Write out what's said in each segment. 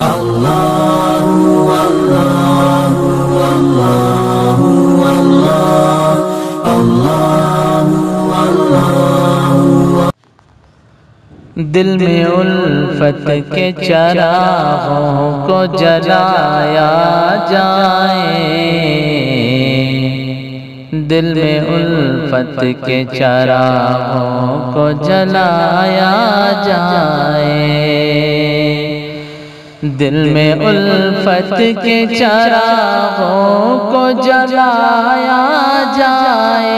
دل میں الفت کے چراغوں کو جلایا جائے، دل میں الفت کے چراغوں کو جلایا جائے، دل میں الفت کے چراغوں کو جلایا جائے،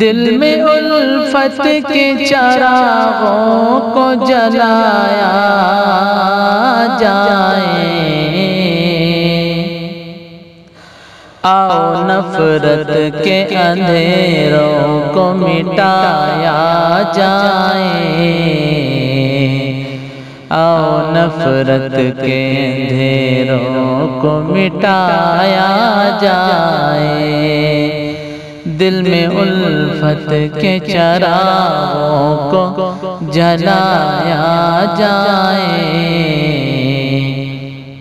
دل میں الفت کے چراغوں کو جلایا جائے، آؤ نفرت کے اندھیروں کو مٹایا جائے، آؤ نفرت کے اندھیروں کو مٹایا جائے، دل میں الفت کے چراغوں کو جلایا جائے،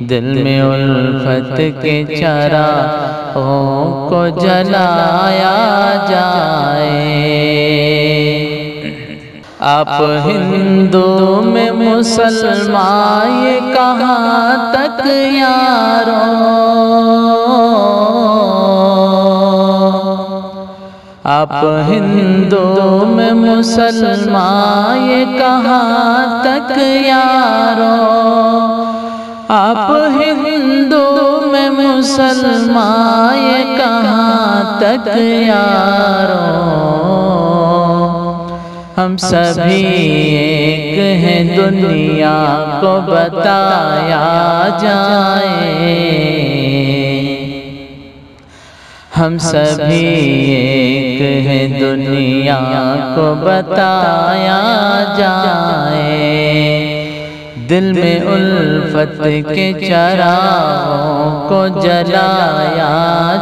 دل میں الفت کے چراغوں کو جلایا جائے۔ آپ ہندو میں مسلمان یہ کہاں تک یاروں، آپ ہندو میں مسلمان یہ کہاں تک یاروں، آپ ہندو میں مسلمان یہ کہاں تک یاروں، ہم سبھی ایک ہیں دنیا کو بتایا جائے، ہم سبھی ایک ہیں دنیا کو بتایا جائے، دل میں الفت کے چراغوں کو جلایا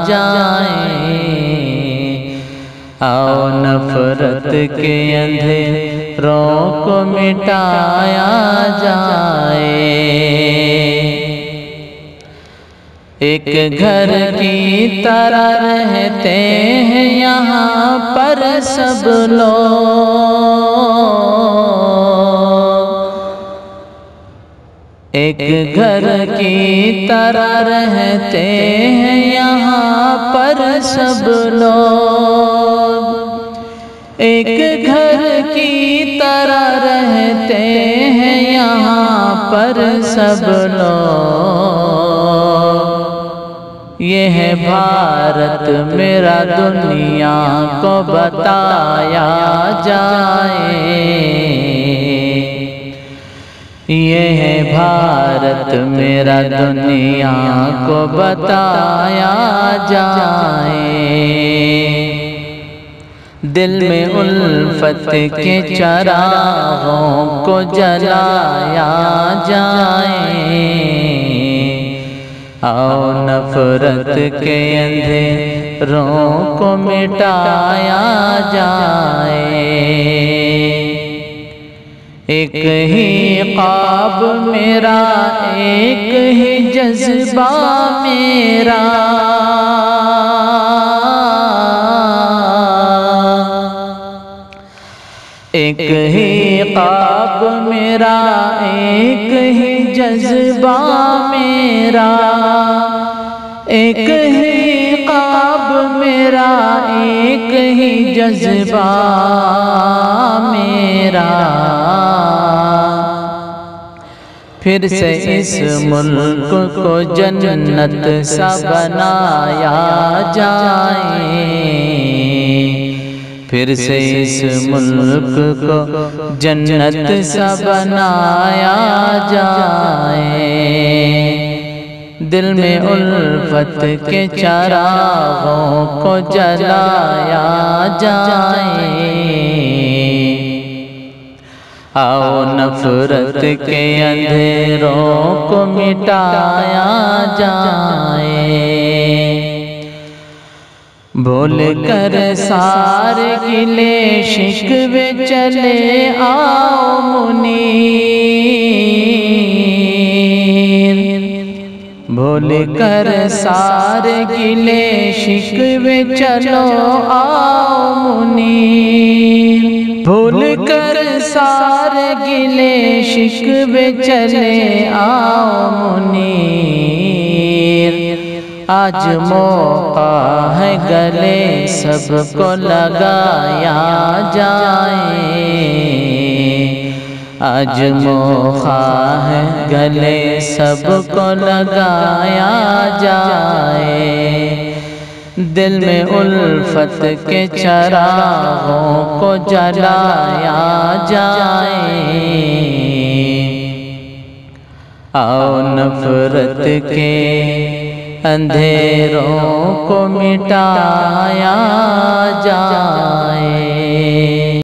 جائے، آؤ نفرت کے اندھیروں کو مٹایا جائے، ایک گھر کی طرح رہتے ہیں یہاں پر سب لوگ، ایک گھر کی طرح رہتے ہیں یہاں پر سب لوگ، ایک گھر کی طرح رہتے ہیں یہاں پر سب لوگ، یہ ہے بھارت میرا دنیا کو بتایا جائے، یہ ہے بھارت میرا دنیا کو بتایا جائے، دل میں الفت کے چراغوں کو جلایا جائے، آؤ نفرت کے اندھیروں کو مٹایا جائے، ایک ہی خواب میرا ایک ہی جذبہ میرا، ایک ہی خواب میرا ایک ہی جذبہ میرا، ایک ہی خواب میرا ایک ہی جذبہ میرا، پھر سے اس ملک کو جنت سا بنایا جائے، پھر سے اس ملک کو جنت سا بنایا جائے، دل میں الفت کے چراغوں کو جلایا جائے، آؤ نفرت کے اندھیروں کو مٹایا جائے، بھول کر سارے گلے شکوے چلے آؤ منیر، بھول کر سارے گلے شکوے چلو آؤ منیر، بھول کر سارے گلے شکوے چلے آؤ منیر، آج موقع ہے گلے سب کو لگایا جائے، آج موقع ہے گلے سب کو لگایا جائے، دل میں الفت کے چراغوں کو جلایا جائے، آؤ نفرت کے اندھیروں کو مٹایا جائے۔